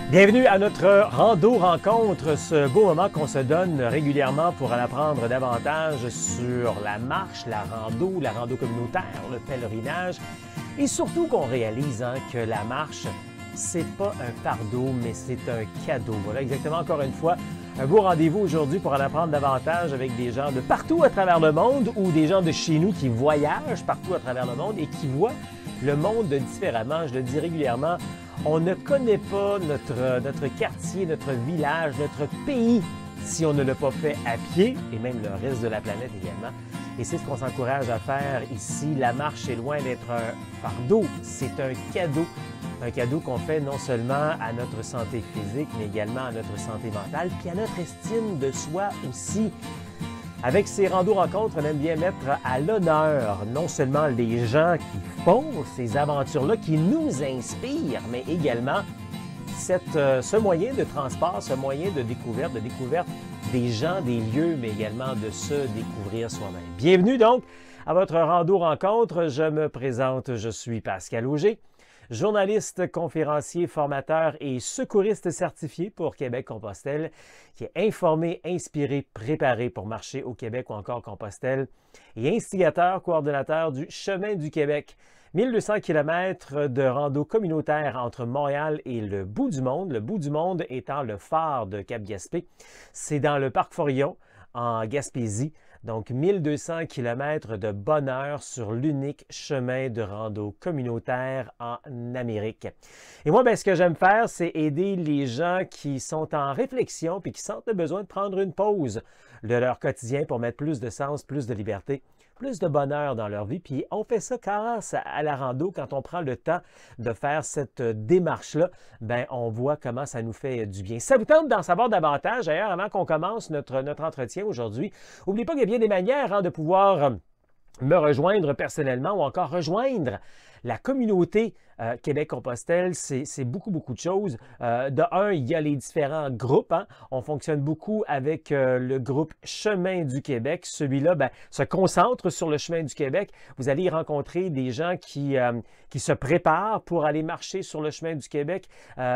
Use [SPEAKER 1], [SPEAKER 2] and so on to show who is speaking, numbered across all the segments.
[SPEAKER 1] Bienvenue à notre rando-rencontre, ce beau moment qu'on se donne régulièrement pour en apprendre davantage sur la marche, la rando communautaire, le pèlerinage et surtout qu'on réalise que la marche, c'est pas un fardeau, mais c'est un cadeau. Voilà exactement encore une fois un beau rendez-vous aujourd'hui pour en apprendre davantage avec des gens de partout à travers le monde ou des gens de chez nous qui voyagent partout à travers le monde et qui voient le monde différemment. Je le dis régulièrement, on ne connaît pas notre quartier, notre village, notre pays si on ne l'a pas fait à pied et même le reste de la planète également. Et c'est ce qu'on s'encourage à faire ici. La marche est loin d'être un fardeau, c'est un cadeau. Un cadeau qu'on fait non seulement à notre santé physique, mais également à notre santé mentale, puis à notre estime de soi aussi. Avec ces rando-rencontres, on aime bien mettre à l'honneur non seulement les gens qui font ces aventures-là, qui nous inspirent, mais également ce moyen de transport, ce moyen de découverte des gens, des lieux, mais également de se découvrir soi-même. Bienvenue donc à votre rando-rencontre. Je me présente, je suis Pascal Auger, journaliste, conférencier, formateur et secouriste certifié pour Québec-Compostelle, qui est informé, inspiré, préparé pour marcher au Québec ou encore Compostelle, et instigateur, coordonnateur du Chemin du Québec. 1200 km de rando communautaire entre Montréal et le bout du monde étant le phare de Cap-Gaspé. C'est dans le parc Forillon, en Gaspésie. Donc, 1200 km de bonheur sur l'unique chemin de rando communautaire en Amérique. Et moi, ce que j'aime faire, c'est aider les gens qui sont en réflexion puis qui sentent le besoin de prendre une pause de leur quotidien pour mettre plus de sens, plus de liberté, plus de bonheur dans leur vie. Puis on fait ça grâce à la rando. Quand on prend le temps de faire cette démarche-là, on voit comment ça nous fait du bien. Ça vous tente d'en savoir davantage, d'ailleurs, avant qu'on commence notre entretien aujourd'hui. N'oubliez pas qu'il y a bien des manières de pouvoir me rejoindre personnellement ou encore rejoindre la communauté Québec-Compostelle. C'est beaucoup de choses. De un, il y a les différents groupes. On fonctionne beaucoup avec le groupe Chemin du Québec. Celui-là se concentre sur le Chemin du Québec. Vous allez y rencontrer des gens qui se préparent pour aller marcher sur le Chemin du Québec,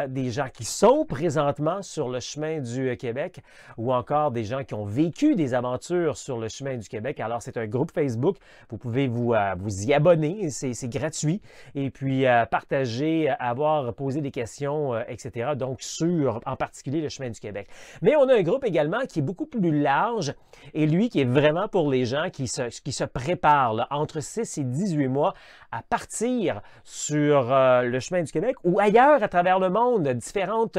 [SPEAKER 1] des gens qui sont présentement sur le Chemin du Québec ou encore des gens qui ont vécu des aventures sur le Chemin du Québec. Alors, c'est un groupe Facebook. Vous pouvez vous y abonner. C'est gratuit. Et puis, partager, avoir posé des questions, etc. Donc, sur, en particulier, le Chemin du Québec. Mais on a un groupe également qui est beaucoup plus large et lui, qui est vraiment pour les gens qui se préparent là, entre 6 et 18 mois à partir sur le Chemin du Québec ou ailleurs à travers le monde, différentes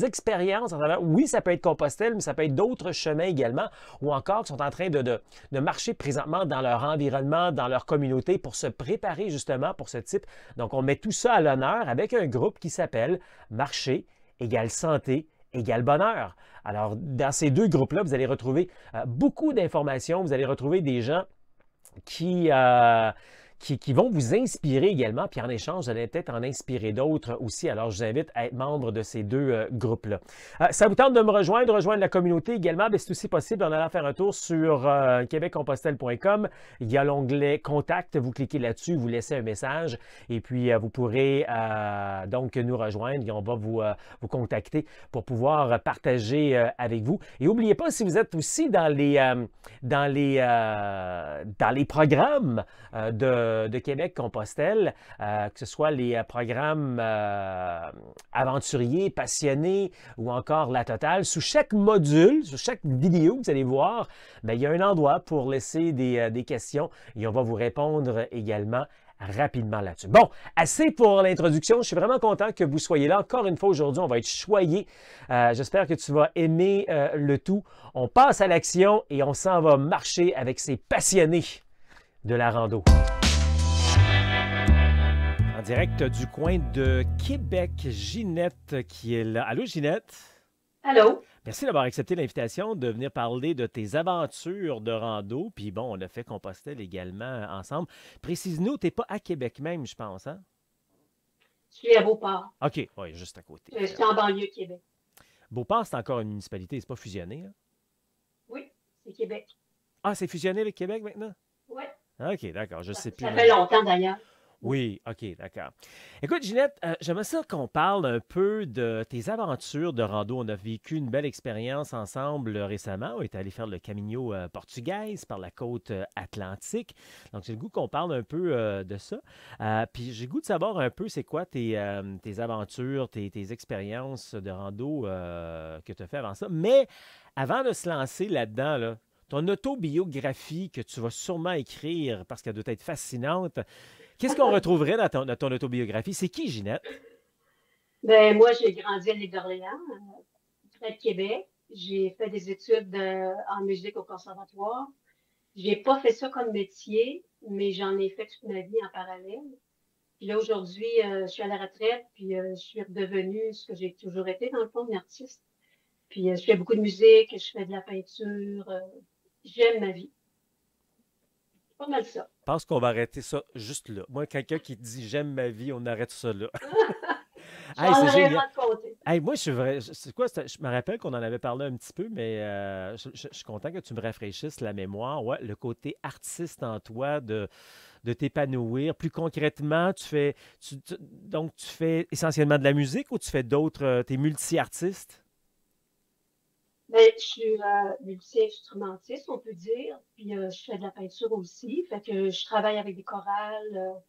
[SPEAKER 1] expériences. Oui, ça peut être Compostelle, mais ça peut être d'autres chemins également, ou encore qui sont en train de marcher présentement dans leur environnement, dans leur communauté pour se préparer justement pour ce type. Donc, on met tout ça à l'honneur avec un groupe qui s'appelle Marcher égale santé égale bonheur. Alors, dans ces deux groupes-là, vous allez retrouver beaucoup d'informations, vous allez retrouver des gens qui vont vous inspirer également, puis en échange, vous allez peut-être en inspirer d'autres aussi. Alors, je vous invite à être membre de ces deux groupes-là. Ça vous tente de me rejoindre la communauté également, c'est aussi possible en allant faire un tour sur québeccompostelle.com. Il y a l'onglet « Contact », vous cliquez là-dessus, vous laissez un message, et puis vous pourrez donc nous rejoindre, et on va vous contacter pour pouvoir partager avec vous. Et n'oubliez pas, si vous êtes aussi dans les programmes de Québec-Compostelle, que ce soit les programmes aventuriers, passionnés ou encore la totale. Sous chaque module, sous chaque vidéo que vous allez voir, il y a un endroit pour laisser des questions et on va vous répondre également rapidement là-dessus. Bon, assez pour l'introduction. Je suis vraiment content que vous soyez là. Encore une fois, aujourd'hui, on va être choyés. J'espère que tu vas aimer le tout. On passe à l'action et on s'en va marcher avec ces passionnés de la rando. En direct du coin de Québec, Ginette qui est là. Allô, Ginette?
[SPEAKER 2] Allô?
[SPEAKER 1] Merci d'avoir accepté l'invitation de venir parler de tes aventures de rando. Puis bon, on a fait Compostelle également ensemble. Précise-nous, tu n'es pas à Québec même, je pense, hein?
[SPEAKER 2] Je suis à Beauport.
[SPEAKER 1] OK, oui, juste à côté.
[SPEAKER 2] Je suis en banlieue Québec.
[SPEAKER 1] Beauport, c'est encore une municipalité, c'est pas fusionné, hein?
[SPEAKER 2] Oui, c'est Québec.
[SPEAKER 1] Ah, c'est fusionné avec Québec maintenant?
[SPEAKER 2] Oui.
[SPEAKER 1] OK, d'accord, je sais plus.
[SPEAKER 2] Ça fait longtemps d'ailleurs.
[SPEAKER 1] Oui, OK, d'accord. Écoute, Ginette, j'aimerais ça qu'on parle un peu de tes aventures de rando. On a vécu une belle expérience ensemble récemment. On est allé faire le Camino portugaise par la côte atlantique. Donc, j'ai le goût qu'on parle un peu de ça. Puis, j'ai le goût de savoir un peu c'est quoi tes aventures, tes expériences de rando que tu as fait avant ça. Mais avant de se lancer là-dedans, là, ton autobiographie que tu vas sûrement écrire parce qu'elle doit être fascinante. Qu'est-ce qu'on retrouverait dans ton autobiographie? C'est qui, Ginette?
[SPEAKER 2] Ben, moi, j'ai grandi à l'île d'Orléans, près de Québec. J'ai fait des études en musique au conservatoire. J'ai pas fait ça comme métier, mais j'en ai fait toute ma vie en parallèle. Puis là, aujourd'hui, je suis à la retraite, puis je suis redevenue ce que j'ai toujours été, dans le fond, une artiste. Puis je fais beaucoup de musique, je fais de la peinture. J'aime ma vie. C'est pas mal ça.
[SPEAKER 1] Je pense qu'on va arrêter ça juste là. Moi, quelqu'un qui dit j'aime ma vie, on arrête ça là. Hey,
[SPEAKER 2] J'en
[SPEAKER 1] c'est
[SPEAKER 2] aurais
[SPEAKER 1] génial.
[SPEAKER 2] pas de côté.
[SPEAKER 1] Hey, moi, je suis vrai. C'est quoi? Je me rappelle qu'on en avait parlé un petit peu, mais je suis content que tu me rafraîchisses la mémoire. Ouais, le côté artiste en toi, de t'épanouir. Plus concrètement, donc tu fais essentiellement de la musique ou tu fais d'autres. T'es multi-artiste?
[SPEAKER 2] Ben, je suis multi-instrumentiste, on peut dire. Puis je fais de la peinture aussi. Fait que je travaille avec des chorales.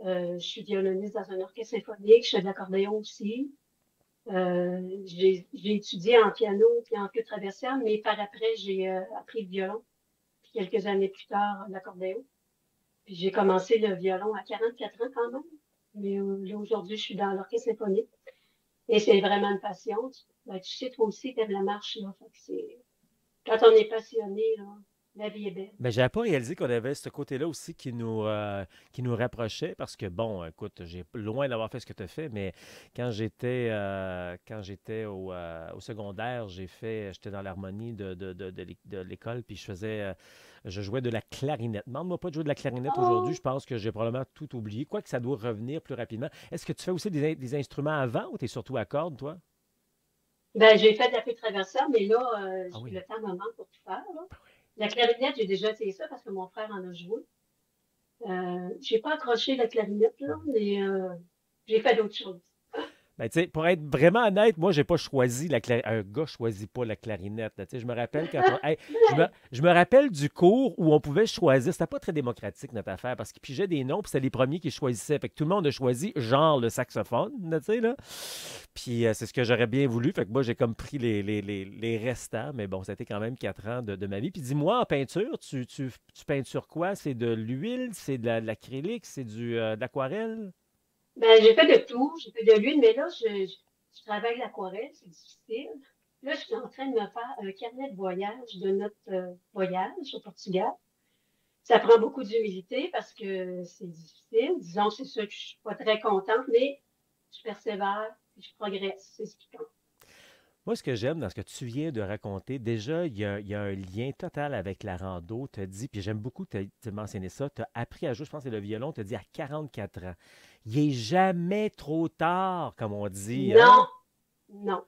[SPEAKER 2] Je suis violoniste dans un orchestre symphonique. Je fais de l'accordéon aussi. J'ai étudié en piano puis en flûte traversière, mais par après, j'ai appris le violon. Puis quelques années plus tard, l'accordéon. Puis j'ai commencé le violon à 44 ans quand même. Mais là, aujourd'hui, je suis dans l'orchestre symphonique. Et c'est vraiment une passion. Ben, tu sais, toi aussi, t'aimes la marche, là. Fait que quand on est passionné, là, la vie est belle.
[SPEAKER 1] Mais j'avais pas réalisé qu'on avait ce côté-là aussi qui nous rapprochait parce que, bon, écoute, j'ai loin d'avoir fait ce que tu as fait, mais quand j'étais au secondaire, j'étais dans l'harmonie de l'école, puis je jouais de la clarinette. Demande-moi pas de jouer de la clarinette aujourd'hui,
[SPEAKER 2] Oh!
[SPEAKER 1] je pense que j'ai probablement tout oublié, quoique ça doit revenir plus rapidement. Est-ce que tu fais aussi des instruments avant ou tu es surtout à cordes, toi?
[SPEAKER 2] Ben, j'ai fait de la flûte traversière, mais là,
[SPEAKER 1] Ah
[SPEAKER 2] le
[SPEAKER 1] oui.
[SPEAKER 2] temps me manque pour tout faire, là. La clarinette, j'ai déjà essayé ça parce que mon frère en a joué. J'ai pas accroché la clarinette, là, mais j'ai fait d'autres choses.
[SPEAKER 1] Ben, tu sais, pour être vraiment honnête, moi, j'ai pas choisi la clarinette. Un gars choisit pas la clarinette. Là. Tu sais, je me rappelle quand on. Hey, je me rappelle du cours où on pouvait choisir. C'était pas très démocratique, notre affaire, parce qu'ils pigeaient des noms, puis c'était les premiers qui choisissaient. Fait que tout le monde a choisi, genre, le saxophone, là, tu sais, là. Puis c'est ce que j'aurais bien voulu. Fait que moi, j'ai comme pris les restants. Mais bon, ça a été quand même 4 ans de ma vie. Puis dis-moi, en peinture, tu peintures quoi? C'est de l'huile? C'est de l'acrylique? C'est de l'aquarelle?
[SPEAKER 2] Ben, j'ai fait de tout. J'ai fait de l'huile, mais là, je travaille l'aquarelle, c'est difficile. Là, je suis en train de me faire un carnet de voyage de notre voyage au Portugal. Ça prend beaucoup d'humilité parce que c'est difficile. Disons que c'est sûr que je suis pas très contente, mais je persévère et je progresse. C'est ce qui compte.
[SPEAKER 1] Moi, ce que j'aime dans ce que tu viens de raconter, déjà, il y a un lien total avec la rando. Tu as dit, puis j'aime beaucoup que tu aies mentionné ça, tu as appris à jouer, je pense que c'est le violon, tu as dit à 44 ans. Il n'est jamais trop tard, comme on dit,
[SPEAKER 2] Non,
[SPEAKER 1] hein?
[SPEAKER 2] non.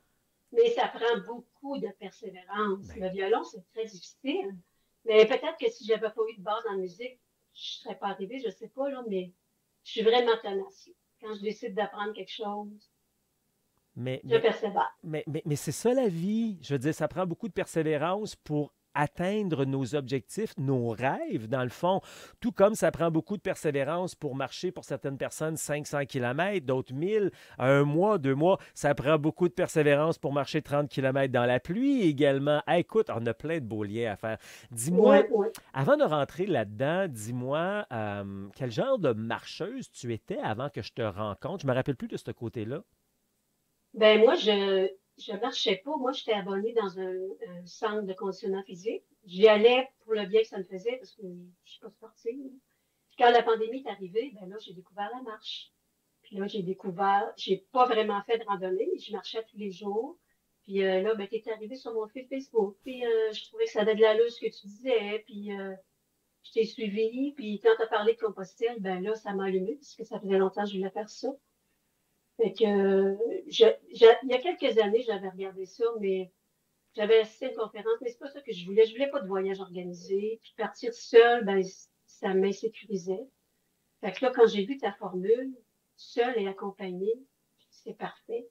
[SPEAKER 2] Mais ça prend beaucoup de persévérance.
[SPEAKER 1] Ben,
[SPEAKER 2] Le violon, c'est très difficile. Mais peut-être que si j'avais pas eu de base en musique, je serais pas arrivée, je sais pas, là, mais je suis vraiment tenace. Quand je décide d'apprendre quelque chose,
[SPEAKER 1] mais,
[SPEAKER 2] je
[SPEAKER 1] mais,
[SPEAKER 2] persévère.
[SPEAKER 1] mais c'est ça la vie. Je veux dire, ça prend beaucoup de persévérance pour atteindre nos objectifs, nos rêves, dans le fond. Tout comme ça prend beaucoup de persévérance pour marcher pour certaines personnes 500 kilomètres, d'autres 1000, un mois, 2 mois. Ça prend beaucoup de persévérance pour marcher 30 kilomètres dans la pluie également. Ah, écoute, on a plein de beaux liens à faire.
[SPEAKER 2] Oui,
[SPEAKER 1] Dis-moi,
[SPEAKER 2] oui.
[SPEAKER 1] avant de rentrer là-dedans, dis-moi, quel genre de marcheuse tu étais avant que je te rencontre? Je me rappelle plus de ce côté-là.
[SPEAKER 2] Ben moi, je marchais pas. Moi, j'étais abonnée dans un centre de conditionnement physique. J'y allais pour le bien que ça me faisait parce que je suis pas sportive. Puis quand la pandémie est arrivée, ben là, j'ai découvert la marche. Puis là, j'ai pas vraiment fait de randonnée, mais je marchais tous les jours. Puis là, ben, t'es arrivé sur mon fil Facebook. Puis je trouvais que ça avait de l'allure ce que tu disais. Puis je t'ai suivi. Puis quand t'as parlé de Compostelle, ben là, ça m'a allumé parce que ça faisait longtemps que je voulais faire ça. Fait que, il y a quelques années, j'avais regardé ça, mais j'avais assisté à une conférence, mais c'est pas ça que je voulais. Je voulais pas de voyage organisé. Puis partir seule, ben, ça m'insécurisait. Fait que là, quand j'ai vu ta formule, seule et accompagnée, c'est parfait.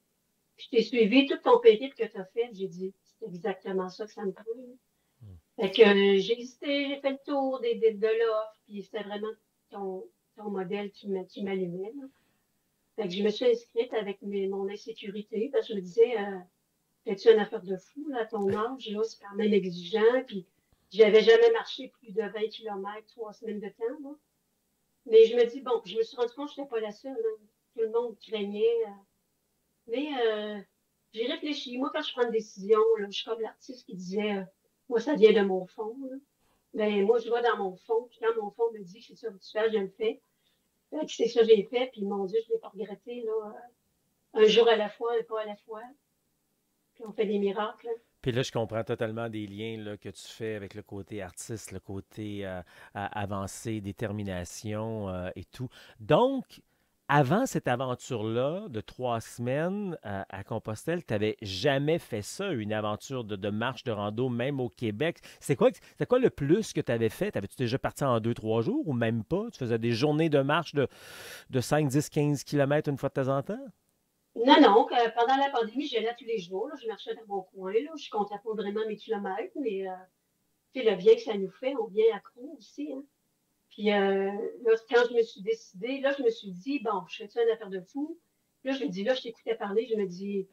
[SPEAKER 2] Puis je t'ai suivi tout ton périple que tu as fait. J'ai dit, c'est exactement ça que ça me prend. Fait que j'ai hésité, j'ai fait le tour de l'offre, puis c'était vraiment ton modèle qui m'allumait. Fait que je me suis inscrite avec mon insécurité, parce que je me disais, fais-tu une affaire de fou, là, à ton âge, là, c'est quand même exigeant, puis j'avais jamais marché plus de 20 kilomètres 3 semaines de temps, là. Mais je me dis, bon, je me suis rendu compte que je n'étais pas la seule, hein. Tout le monde craignait. Mais j'ai réfléchi. Moi, quand je prends une décision, là, je suis comme l'artiste qui disait, moi, ça vient de mon fond, là. Ben, moi, je vais dans mon fond, puis quand mon fond me dit que c'est ça que tu fais, je le fais. Fait que c'est ça que j'ai fait, puis mon Dieu, je ne l'ai pas regretté, là. Un jour à la fois, un pas à la fois. Puis on fait des miracles, hein.
[SPEAKER 1] Puis là, je comprends totalement des liens là, que tu fais avec le côté artiste, le côté avancé, détermination et tout. Donc, avant cette aventure-là de 3 semaines à Compostelle, tu n'avais jamais fait ça, une aventure de marche, de rando, même au Québec. C'est quoi le plus que tu avais fait? T'avais-tu déjà parti en 2, 3 jours ou même pas? Tu faisais des journées de marche de 5, 10, 15 kilomètres une fois de temps en temps?
[SPEAKER 2] Non, non, pendant la pandémie, j'allais tous les jours, là. Je marchais dans mon coin, là. Je comptais pas vraiment mes kilomètres, mais tu sais, le bien que ça nous fait, on vient accro aussi, hein. Puis là, quand je me suis décidée, là, je me suis dit, bon, je fais ça une affaire de fou. Là, je me dis, là, je t'écoutais parler, je me dis,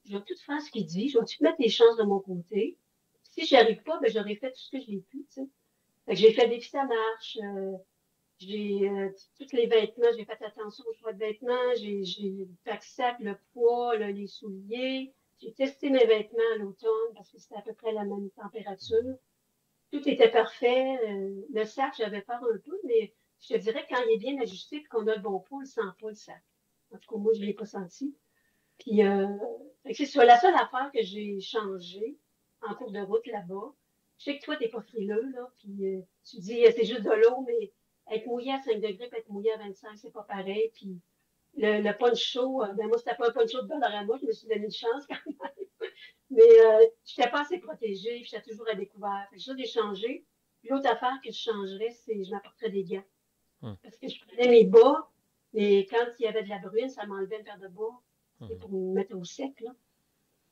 [SPEAKER 2] je vais tout faire ce qu'il dit, je vais tout mettre les chances de mon côté. Si j'y arrive pas, ben, j'aurais fait tout ce que j'ai pu, tu sais. Fait que j'ai fait des fiches à marche, j'ai tous les vêtements, j'ai fait attention au choix de vêtements, j'ai le pack-sac, le poids, là, les souliers. J'ai testé mes vêtements à l'automne parce que c'était à peu près la même température. Tout était parfait. Le sac, j'avais peur un peu, mais je te dirais que quand il est bien ajusté et qu'on a le bon poids, on ne sent pas le sac. En tout cas, moi, je ne l'ai pas senti. Puis, fait que c'est ça. La seule affaire que j'ai changée en cours de route là-bas, je sais que toi, tu n'es pas frileux, là, puis tu dis, c'est juste de l'eau, mais être mouillé à 5 degrés et être mouillé à 25, c'est pas pareil. Puis, le punch chaud, ben moi, c'était pas un punch chaud de Dollarama, je me suis donné une chance quand même. Mais je n'étais pas assez protégée, puis j'étais toujours à découvert. Fait que ça, j'ai changé. Puis l'autre affaire que je changerais, c'est que je m'apporterais des gants.
[SPEAKER 1] Hum,
[SPEAKER 2] Parce que je prenais mes bas, et quand il y avait de la bruine, ça m'enlevait une paire de bas. C'est
[SPEAKER 1] hum.
[SPEAKER 2] pour me mettre au sec, là.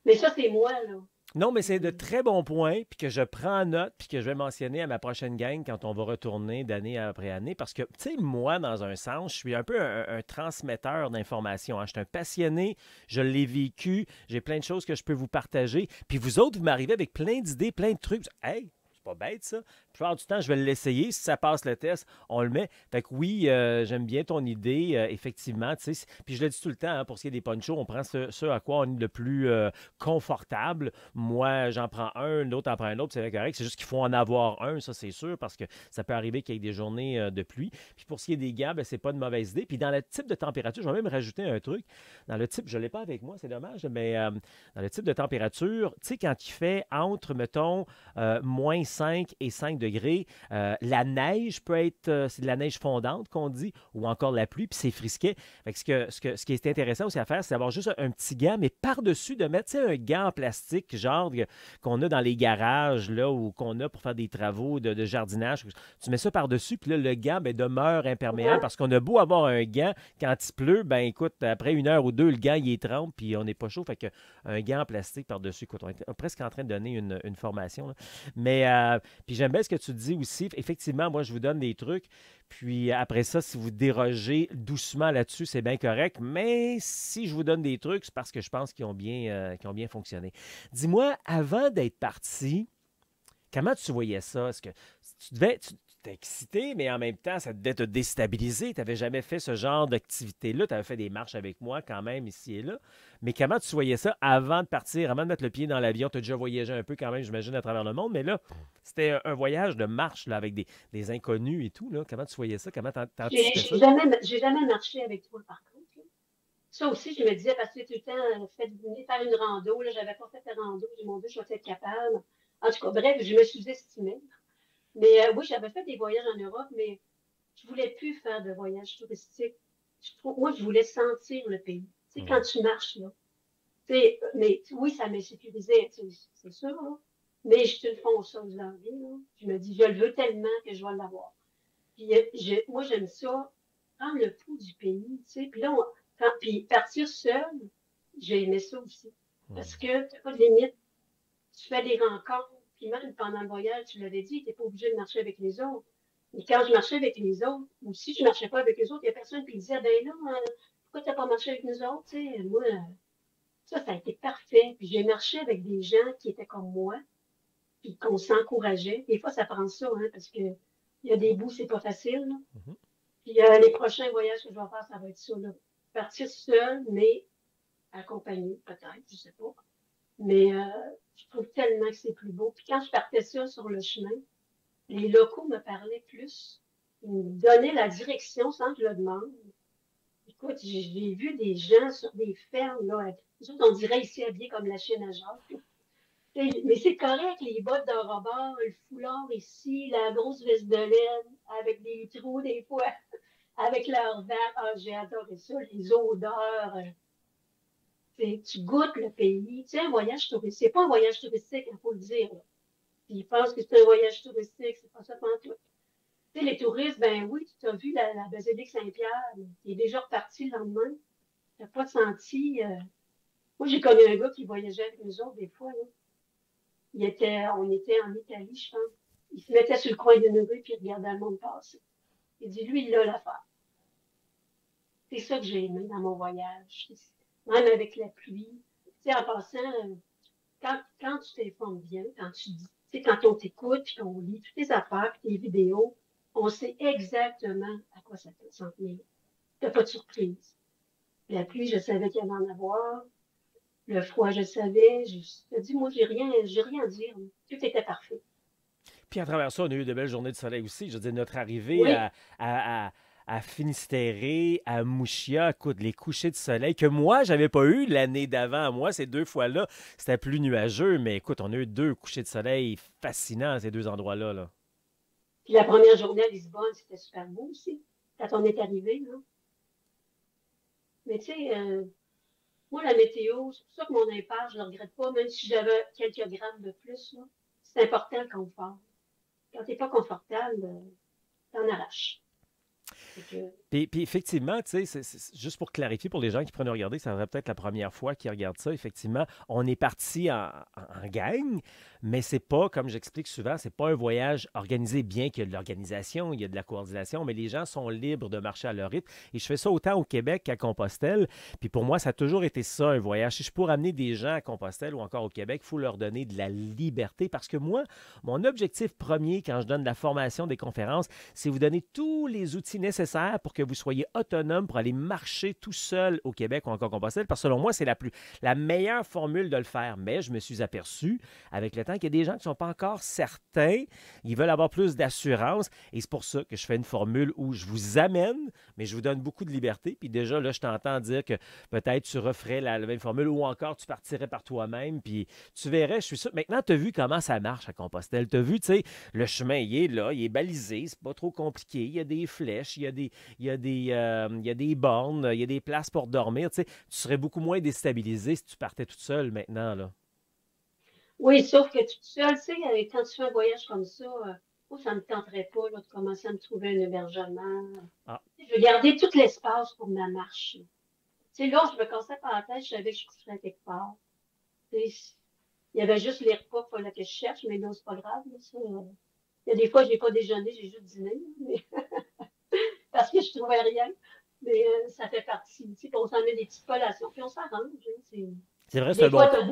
[SPEAKER 2] Mais ça, c'est moi, là.
[SPEAKER 1] Non, mais c'est de très bons points, puis que je prends en note, puis que je vais mentionner à ma prochaine gang quand on va retourner d'année après année. Parce que, tu sais, moi, dans un sens, je suis un peu un transmetteur d'informations, hein. Je suis un passionné, je l'ai vécu, j'ai plein de choses que je peux vous partager. Puis vous autres, vous m'arrivez avec plein d'idées, plein de trucs. Hey, c'est pas bête, ça. La plupart du temps, je vais l'essayer. Si ça passe le test, on le met. Fait que oui, j'aime bien ton idée, effectivement. Tu sais, puis je le dis tout le temps, hein, pour ce qui est des ponchos, on prend ce à quoi on est le plus confortable. Moi, j'en prends un, l'autre en prend un autre, c'est correct. C'est juste qu'il faut en avoir un, ça c'est sûr, parce que ça peut arriver qu'il y ait des journées de pluie. Puis pour ce qui est des gants, ben, c'est pas une mauvaise idée. Puis dans le type de température, je vais même rajouter un truc. Dans le type, je ne l'ai pas avec moi, c'est dommage, mais dans le type de température, tu sais, quand il fait entre, mettons, moins 5 et 5 degrés, la neige peut être, c'est de la neige fondante qu'on dit, ou encore la pluie, puis c'est frisquet. Fait que ce qui est intéressant aussi à faire, c'est d'avoir juste un petit gant, mais par-dessus, de mettre, tu sais, un gant en plastique, genre qu'on a dans les garages, là, ou qu'on a pour faire des travaux de jardinage. Tu mets ça par-dessus, puis là, le gant ben, demeure imperméable, parce qu'on a beau avoir un gant, quand il pleut, ben écoute, après 1 heure ou 2, le gant, il est trempe, puis on n'est pas chaud. Fait que un gant en plastique par-dessus, écoute, on est presque en train de donner une formation, là. Mais, puis j'aime bien ce que tu dis aussi. Effectivement, moi, je vous donne des trucs. Puis après ça, si vous dérogez doucement là-dessus, c'est bien correct. Mais si je vous donne des trucs, c'est parce que je pense qu'ils ont bien fonctionné. Dis-moi, avant d'être parti, comment tu voyais ça? Est-ce que tu t'es excité, mais en même temps, ça devait te déstabiliser. Tu n'avais jamais fait ce genre d'activité-là. Tu avais fait des marches avec moi quand même ici et là. Mais comment tu voyais ça avant de partir, avant de mettre le pied dans l'avion? Tu as déjà voyagé un peu quand même, j'imagine, à travers le monde. Mais là, c'était un voyage de marche là, avec des inconnus et tout. Là. Comment tu voyais ça? Comment t'anticipais ça?
[SPEAKER 2] J'ai jamais marché avec toi, par contre, là. Ça aussi, je me disais, parce que tout le temps, venir faire une rando, là, j'avais pas fait de rando, j'ai dit, mon Dieu, je vais être capable. En tout cas, bref, je me sous-estimais. Mais oui, j'avais fait des voyages en Europe, mais je voulais plus faire de voyages touristiques. Moi, je voulais sentir le pays. Tu sais, quand
[SPEAKER 1] Mhm.
[SPEAKER 2] tu marches, là. Tu sais, mais oui, ça m'insécurisait, c'est sûr, là. Mais je suis une fonceuse dans la vie, là. Je me dis, je le veux tellement que je vais l'avoir. Puis moi, j'aime ça. prendre le pouls du pays, tu sais. Puis là, puis partir seul, j'ai aimé ça aussi.
[SPEAKER 1] Hmm.
[SPEAKER 2] Parce que t'as pas de limite. Tu fais des rencontres, puis même pendant le voyage, tu l'avais dit, tu n'es pas obligé de marcher avec les autres. Mais quand je marchais avec les autres, ou si je ne marchais pas avec les autres, il n'y a personne qui disait, ben là, pourquoi tu n'as pas marché avec nous autres? Tu sais, moi, ça a été parfait. Puis j'ai marché avec des gens qui étaient comme moi, puis qu'on s'encourageait. Des fois, ça prend ça, hein, parce que il y a des bouts, c'est pas facile, là.
[SPEAKER 1] Mhm.
[SPEAKER 2] Puis les prochains voyages que je vais faire, ça va être ça, là. Partir seul, mais accompagné, peut-être, je sais pas. Mais je trouve tellement que c'est plus beau. Puis quand je partais ça sur le chemin, les locaux me parlaient plus. Ils me donnaient la direction sans que je le demande. Écoute, j'ai vu des gens sur des fermes, là. Nous autres, on dirait ici habillés comme la chienne à Jacques. Mais c'est correct, les bottes de robert, le foulard ici, la grosse veste de laine, avec des trous des fois, avec leur verre. Ah, j'ai adoré ça, les odeurs. Tu goûtes le pays. Tu sais, un voyage touristique, c'est pas un voyage touristique, il faut le dire. Là. Puis ils pensent que c'est un voyage touristique, c'est pas ça pendant tout. Tu sais, les touristes, ben oui, tu as vu la basilique Saint-Pierre, qui est déjà reparti le lendemain. Tu n'as pas senti. Moi, j'ai connu un gars qui voyageait avec nous autres des fois. Là. On était en Italie, je pense. Il se mettait sur le coin d'une rue puis il regardait le monde passer. Il dit, lui, il a l'affaire. C'est ça que j'ai aimé dans mon voyage. Même avec la pluie. Tu sais, en passant, quand tu t'informes bien, quand tu dis, tu sais, quand on t'écoute, puis on lit toutes tes affaires, puis tes vidéos, on sait exactement à quoi ça peut s'en tenir. T'as pas de surprise. La pluie, je savais qu'il y allait en avoir. Le froid, je savais. Je te dis, moi, j'ai rien à dire. Tout était parfait.
[SPEAKER 1] Puis à travers ça, on a eu de belles journées de soleil aussi. Je veux dire, notre arrivée
[SPEAKER 2] Oui,
[SPEAKER 1] à Finistéré, à Mouchia, écoute, les couchers de soleil que moi, j'avais pas eu l'année d'avant. Moi, ces deux fois-là, c'était plus nuageux, mais écoute, on a eu deux couchers de soleil fascinants à ces deux endroits-là. Là.
[SPEAKER 2] puis la première journée à Lisbonne, c'était super beau aussi, quand on est arrivé, là. Mais tu sais, moi, la météo, c'est pour ça que mon impair, je ne le regrette pas, même si j'avais quelques grammes de plus, là. C'est important le confort. Quand tu n'es pas confortable, t'en arraches. Fait que,
[SPEAKER 1] Puis effectivement, tu sais, juste pour clarifier pour les gens qui prennent à regarder, ça serait peut-être la première fois qu'ils regardent ça. Effectivement, on est parti en gang, mais c'est pas, comme j'explique souvent, c'est pas un voyage organisé, bien qu'il y a de l'organisation, il y a de la coordination, mais les gens sont libres de marcher à leur rythme. Et je fais ça autant au Québec qu'à Compostelle. Puis pour moi, ça a toujours été ça, un voyage. Si je peux ramener des gens à Compostelle ou encore au Québec, il faut leur donner de la liberté parce que moi, mon objectif premier quand je donne de la formation, des conférences, c'est vous donner tous les outils nécessaires pour que vous soyez autonome pour aller marcher tout seul au Québec ou encore Compostelle, parce que selon moi, c'est la meilleure formule de le faire. Mais je me suis aperçu avec le temps qu'il y a des gens qui ne sont pas encore certains, ils veulent avoir plus d'assurance, et c'est pour ça que je fais une formule où je vous amène, mais je vous donne beaucoup de liberté. Puis déjà, là, je t'entends dire que peut-être tu referais la même formule ou encore tu partirais par toi-même, puis tu verrais, je suis sûr. Maintenant, tu as vu comment ça marche à Compostelle. Tu as vu, tu sais, le chemin, il est là, il est balisé, c'est pas trop compliqué. Il y a des flèches, il y a des bornes, il y a des places pour dormir. Tu sais, tu serais beaucoup moins déstabilisé si tu partais toute seule maintenant, là.
[SPEAKER 2] oui, sauf que toute seule, tu sais, quand tu fais un voyage comme ça, moi, ça ne me tenterait pas là, de commencer à me trouver un hébergement.
[SPEAKER 1] Ah,
[SPEAKER 2] Je veux garder tout l'espace pour ma marche. Tu sais, là, je me cassais pas la tête, je savais que je coucherais quelque part. Tu sais, il y avait juste les repas qu'il fallait que je cherche, mais là, c'est pas grave. Là, ça, il y a des fois, je n'ai pas déjeuné, j'ai juste dîné, mais, parce que je ne trouvais rien. Mais ça fait partie. Tu sais, puis on s'en met des petites collations, puis on s'arrange. Hein,
[SPEAKER 1] c'est vrai, c'est un
[SPEAKER 2] des
[SPEAKER 1] bon,
[SPEAKER 2] fois, t'as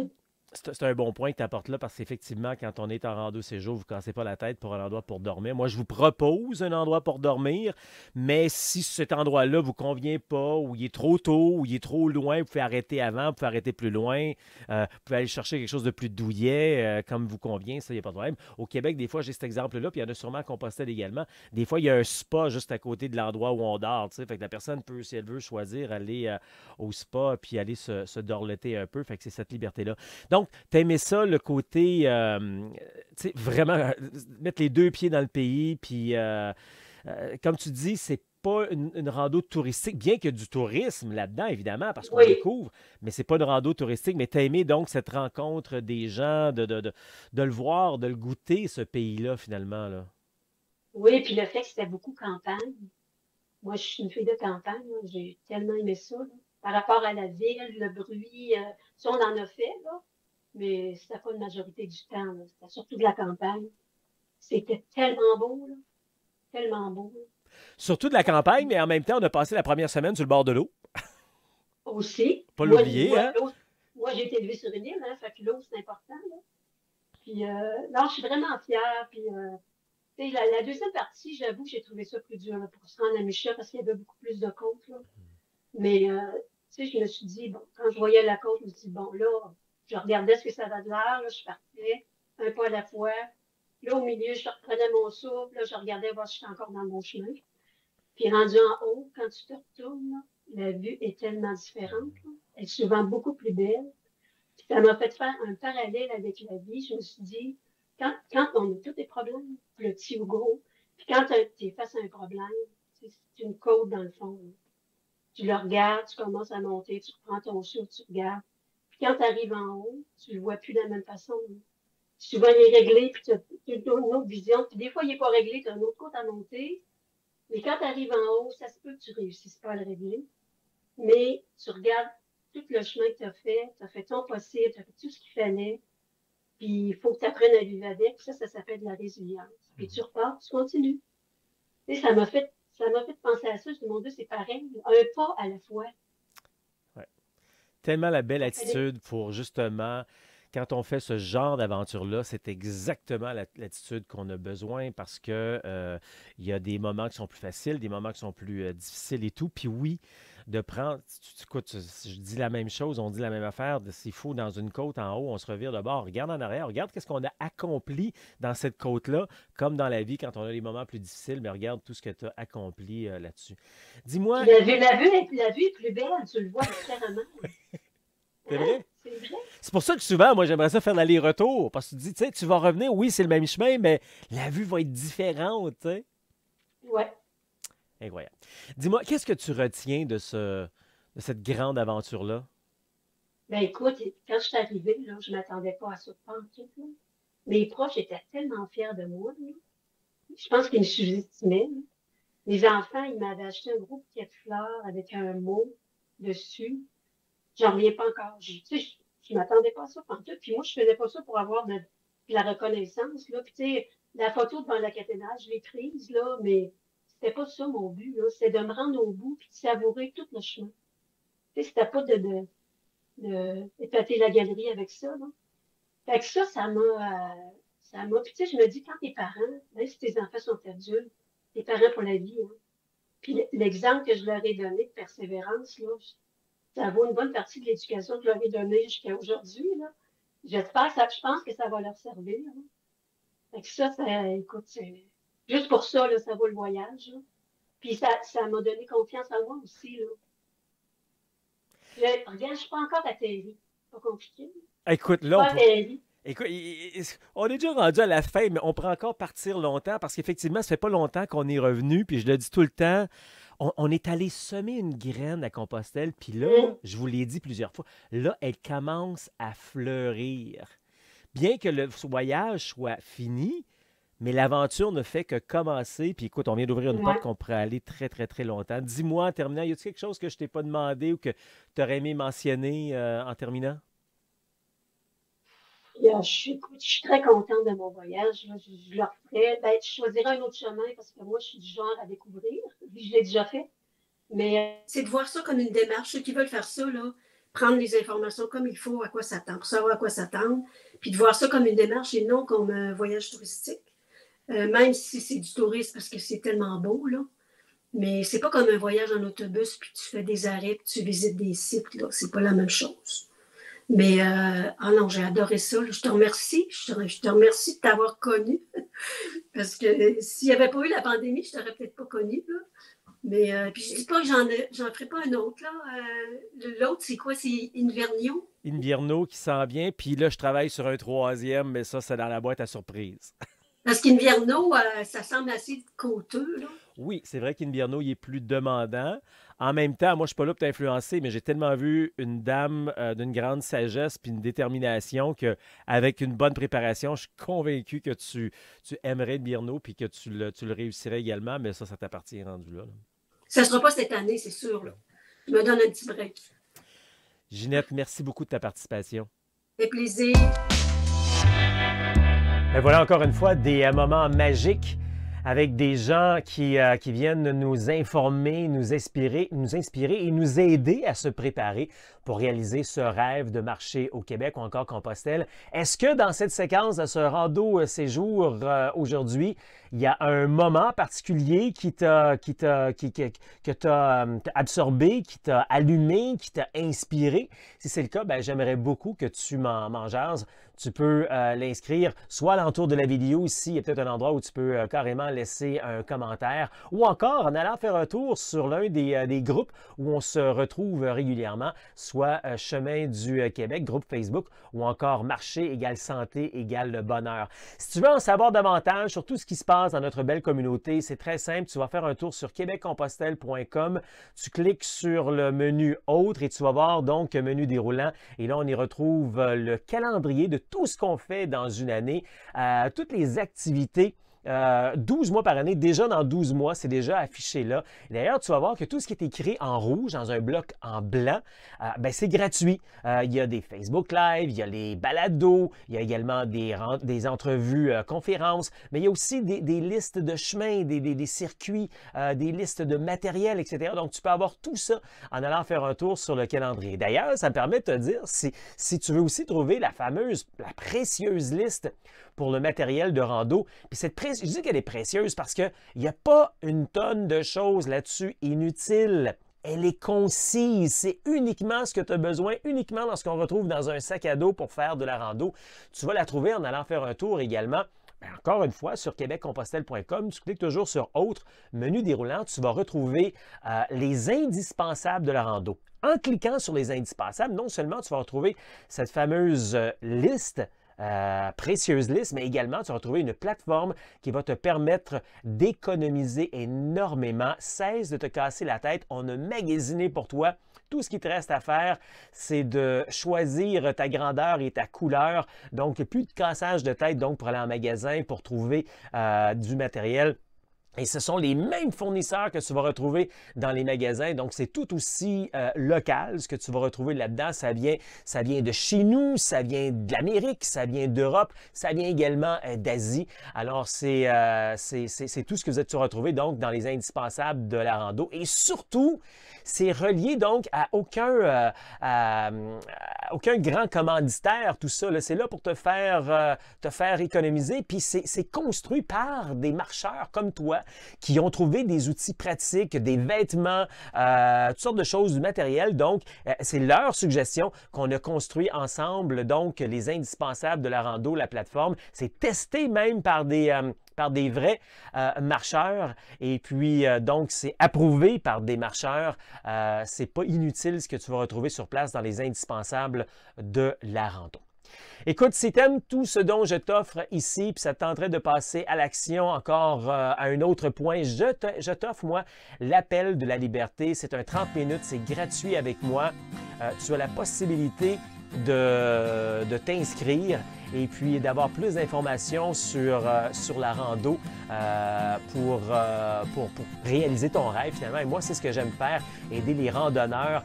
[SPEAKER 1] c'est un bon point que tu apportes là parce qu'effectivement, quand on est en rando séjour, vous ne cassez pas la tête pour un endroit pour dormir. Moi, je vous propose un endroit pour dormir, mais si cet endroit-là ne vous convient pas, ou il est trop tôt, ou il est trop loin, vous pouvez arrêter avant, vous pouvez arrêter plus loin, vous pouvez aller chercher quelque chose de plus douillet, comme vous convient, ça, il n'y a pas de problème. Au Québec, des fois, j'ai cet exemple-là, puis il y en a sûrement à Compostelle également. Des fois, il y a un spa juste à côté de l'endroit où on dort, tu sais, fait que la personne peut, si elle veut choisir, aller au spa, puis aller se dorloter un peu, fait que c'est cette liberté-là. Donc, t'aimais ça, le côté, tu sais, vraiment, mettre les deux pieds dans le pays, puis, comme tu dis, c'est pas une rando touristique, bien qu'il y ait du tourisme là-dedans, évidemment, parce qu'on
[SPEAKER 2] oui,
[SPEAKER 1] découvre, mais c'est pas une rando touristique. Mais t'as aimé donc cette rencontre des gens, de le voir, de le goûter, ce pays-là, finalement, là.
[SPEAKER 2] oui, puis le fait que c'était beaucoup campagne. Moi, je suis une fille de campagne, là. J'ai tellement aimé ça, là. Par rapport à la ville, le bruit, ça, on en a fait, là, mais c'était pas une majorité du temps, là. C'était surtout de la campagne. C'était tellement beau, là, tellement beau, là.
[SPEAKER 1] Surtout de la campagne, mais en même temps, on a passé la première semaine sur le bord de l'eau.
[SPEAKER 2] Aussi,
[SPEAKER 1] Pas l'oublier,
[SPEAKER 2] moi,
[SPEAKER 1] hein?
[SPEAKER 2] moi j'ai été élevée sur une île, hein, fait que l'eau, c'est important, là. Puis, non, je suis vraiment fière, puis, tu sais, la deuxième partie, j'avoue que j'ai trouvé ça plus dur, là, pour se rendre à Micha, parce qu'il y avait beaucoup plus de côtes, là. Mais, tu sais, je me suis dit, bon, quand je voyais la côte, je me suis dit, bon, là, je regardais ce que ça avait de l'air, là, je partais un pas à la fois. Là, au milieu, je reprenais mon souffle, là, je regardais voir si j'étais encore dans mon chemin. Puis, rendu en haut, quand tu te retournes, là, la vue est tellement différente, là. Elle est souvent beaucoup plus belle. Puis, ça m'a fait faire un parallèle avec la vie. Je me suis dit, quand on a tous des problèmes, petits ou gros, puis quand tu es face à un problème, c'est une côte dans le fond, là. Tu le regardes, tu commences à monter, tu reprends ton souffle, tu regardes. Puis quand tu arrives en haut, tu le vois plus de la même façon, là. Souvent, il est réglé, puis tu as une autre vision. Puis des fois, il n'est pas réglé, tu as un autre côte à monter. Mais quand tu arrives en haut, ça se peut que tu ne réussisses pas à le régler. Mais tu regardes tout le chemin que tu as fait ton possible, tu as fait tout ce qu'il fallait. Puis il faut que tu apprennes à vivre avec. Ça s'appelle de la résilience. Puis tu repars, tu continues. Tu sais, ça m'a fait penser à ça. Je dis, mon Dieu, c'est pareil. Un pas à la fois.
[SPEAKER 1] Ouais. Tellement la belle
[SPEAKER 2] Ça fait des...
[SPEAKER 1] attitude pour justement, quand on fait ce genre d'aventure-là, c'est exactement l'attitude qu'on a besoin parce que il y a des moments qui sont plus faciles, des moments qui sont plus difficiles et tout. Puis oui, de prendre, écoute, je dis la même chose, on dit la même affaire, s'il faut dans une côte en haut, on se revire de bord, regarde en arrière, regarde qu'est-ce qu'on a accompli dans cette côte-là, comme dans la vie quand on a les moments plus difficiles, mais regarde tout ce que tu as accompli là-dessus. Dis-moi,
[SPEAKER 2] Puis la vue est plus belle, tu le vois différemment.
[SPEAKER 1] c'est
[SPEAKER 2] Hein?
[SPEAKER 1] vrai?
[SPEAKER 2] C'est vrai?
[SPEAKER 1] C'est pour ça que souvent, moi, j'aimerais ça faire l'aller-retour. Parce que tu dis, tu sais, tu vas revenir, oui, c'est le même chemin, mais la vue va être différente, tu sais.
[SPEAKER 2] Ouais.
[SPEAKER 1] Incroyable. Dis-moi, qu'est-ce que tu retiens de cette grande aventure-là?
[SPEAKER 2] Ben écoute, quand je suis arrivée, là, je ne m'attendais pas à ça pas en tout, là. Mes proches étaient tellement fiers de moi, là. Je pense qu'ils me sous-estimaient, là. Les enfants, ils m'avaient acheté un gros bouquet de fleurs avec un mot dessus. J'en reviens pas encore. Tu sais, je m'attendais pas à ça pantoute. Puis moi, je faisais pas ça pour avoir de la reconnaissance, là. Puis tu sais, la photo devant la cathédrale, je l'ai prise, là, mais c'était pas ça mon but, là. C'était de me rendre au bout puis de savourer tout le chemin. Tu sais, c'était pas d'épater la galerie avec ça, là. Fait que ça m'a, puis tu sais, je me dis, quand tes parents, même si tes enfants sont adultes, tes parents pour la vie, hein. Puis l'exemple que je leur ai donné de persévérance, là, ça vaut une bonne partie de l'éducation que je leur ai donnée jusqu'à aujourd'hui, là. J'espère que je pense que ça va leur servir, là. Fait que écoute, juste pour ça, là, ça vaut le voyage, là. Puis ça m'a donné confiance en moi aussi, là. Regarde, je suis pas encore atterri. Pas compliqué.
[SPEAKER 1] Écoute,
[SPEAKER 2] Je suis
[SPEAKER 1] là,
[SPEAKER 2] pas atterri.
[SPEAKER 1] écoute, on est déjà rendu à la fin, mais on pourrait encore partir longtemps parce qu'effectivement, ça fait pas longtemps qu'on est revenu, puis je le dis tout le temps, on est allé semer une graine à Compostelle, puis là,
[SPEAKER 2] Hum,
[SPEAKER 1] je vous l'ai dit plusieurs fois, là, elle commence à fleurir. Bien que le voyage soit fini, mais l'aventure ne fait que commencer. Puis écoute, on vient d'ouvrir une porte
[SPEAKER 2] ouais.
[SPEAKER 1] qu'on pourrait aller très, très, très longtemps. Dis-moi en terminant, y a-t-il quelque chose que je t'ai pas demandé ou que tu aurais aimé mentionner en terminant?
[SPEAKER 2] Puis, écoute, je suis très contente de mon voyage, là. Je le referais. Ben, je choisirais un autre chemin parce que moi, je suis du genre à découvrir. Puis je l'ai déjà fait. Mais c'est de voir ça comme une démarche. Ceux qui veulent faire ça, là, prendre les informations comme il faut, à quoi s'attendre, pour savoir à quoi s'attendre, puis de voir ça comme une démarche et non comme un voyage touristique. Même si c'est du tourisme parce que c'est tellement beau, là. Mais c'est pas comme un voyage en autobus, puis tu fais des arrêts, puis tu visites des sites, là. C'est pas la même chose. Mais, ah non, j'ai adoré ça, là. Je te remercie. Je te remercie de t'avoir connu. Parce que s'il n'y avait pas eu la pandémie, je t'aurais peut-être pas connu, là. Mais puis je dis pas que j'en ferai pas un autre, là. L'autre, c'est quoi? C'est Invernio?
[SPEAKER 1] Invierno qui s'en vient, puis là, je travaille sur un troisième, mais ça, c'est dans la boîte à surprise.
[SPEAKER 2] Parce qu'Inverno, ça semble assez coûteux, là.
[SPEAKER 1] Oui, c'est vrai qu'Invierno, il est plus demandant. En même temps, moi, je ne suis pas là pour t'influencer, mais j'ai tellement vu une dame d'une grande sagesse puis une détermination qu'avec une bonne préparation, je suis convaincu que tu aimerais Invierno puis que tu le réussirais également, mais ça t'appartient rendu là.
[SPEAKER 2] Ça ne sera pas cette année, c'est sûr. Là. Je me donne un petit break.
[SPEAKER 1] Ginette, merci beaucoup de ta participation.
[SPEAKER 2] Ça fait plaisir.
[SPEAKER 1] Et voilà encore une fois des moments magiques avec des gens qui viennent nous informer, nous inspirer et nous aider à se préparer pour réaliser ce rêve de marcher au Québec ou encore Compostelle. Est-ce que dans cette séquence de ce rando séjour aujourd'hui, il y a un moment particulier que t'as absorbé, qui t'a allumé, qui t'a inspiré? Si c'est le cas, ben, j'aimerais beaucoup que tu m'en jases. Tu peux l'inscrire soit à l'entour de la vidéo ici, il y a peut-être un endroit où tu peux carrément laisser un commentaire, ou encore en allant faire un tour sur l'un des groupes où on se retrouve régulièrement, soit Chemin du Québec, groupe Facebook, ou encore Marcher égale santé égale bonheur. Si tu veux en savoir davantage sur tout ce qui se passe dans notre belle communauté, c'est très simple, tu vas faire un tour sur québeccompostelle.com, tu cliques sur le menu Autres et tu vas voir donc menu déroulant, et là on y retrouve le calendrier de tout ce qu'on fait dans une année, toutes les activités. 12 mois par année, déjà dans 12 mois, c'est déjà affiché là. D'ailleurs, tu vas voir que tout ce qui est écrit en rouge, dans un bloc en blanc, ben, c'est gratuit. Il y a des Facebook Live, il y a les balados, il y a également des entrevues conférences, mais il y a aussi des listes de chemins, des circuits, des listes de matériel, etc. Donc, tu peux avoir tout ça en allant faire un tour sur le calendrier. D'ailleurs, ça me permet de te dire, si tu veux aussi trouver la précieuse liste pour le matériel de rando, puis je dis qu'elle est précieuse parce qu'il n'y a pas une tonne de choses là-dessus inutiles. Elle est concise. C'est uniquement ce que tu as besoin, uniquement dans ce qu'on retrouve dans un sac à dos pour faire de la rando. Tu vas la trouver en allant faire un tour également. Bien, encore une fois, sur québeccompostelle.com, tu cliques toujours sur Autres, menu déroulant, tu vas retrouver les indispensables de la rando. En cliquant sur les indispensables, non seulement tu vas retrouver cette fameuse liste, précieuse liste, mais également tu vas retrouver une plateforme qui va te permettre d'économiser énormément. Cesse de te casser la tête, on a magasiné pour toi. Tout ce qui te reste à faire, c'est de choisir ta grandeur et ta couleur. Donc, plus de cassage de tête donc, pour aller en magasin, pour trouver du matériel. Et ce sont les mêmes fournisseurs que tu vas retrouver dans les magasins. Donc, c'est tout aussi local, ce que tu vas retrouver là-dedans. Ça vient de chez nous, ça vient de l'Amérique, ça vient d'Europe, ça vient également d'Asie. Alors, c'est tout ce que tu vas retrouver donc dans les indispensables de la rando. Et surtout, c'est relié donc à aucun grand commanditaire, tout ça. C'est là pour te faire économiser. Puis, c'est construit par des marcheurs comme toi, qui ont trouvé des outils pratiques, des vêtements, toutes sortes de choses, du matériel. Donc, c'est leur suggestion qu'on a construit ensemble, donc, les indispensables de la rando, la plateforme. C'est testé même par des vrais marcheurs et puis donc c'est approuvé par des marcheurs. C'est pas inutile ce que tu vas retrouver sur place dans les indispensables de la rando. Écoute, si tu aimes tout ce dont je t'offre ici, puis ça te tenterait de passer à l'action encore à un autre point, je t'offre, moi, l'appel de la liberté. C'est un 30 minutes, c'est gratuit avec moi. Tu as la possibilité de t'inscrire et puis d'avoir plus d'informations sur la rando pour réaliser ton rêve finalement. Et moi, c'est ce que j'aime faire, aider les randonneurs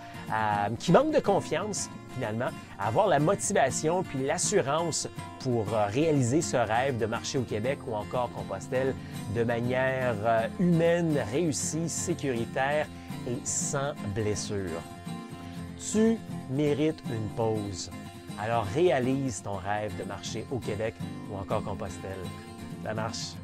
[SPEAKER 1] qui manquent de confiance finalement, à avoir la motivation puis l'assurance pour réaliser ce rêve de marcher au Québec ou encore Compostelle de manière humaine, réussie, sécuritaire et sans blessure. Tu mérites une pause. Alors réalise ton rêve de marcher au Québec ou encore Compostelle. Ça marche.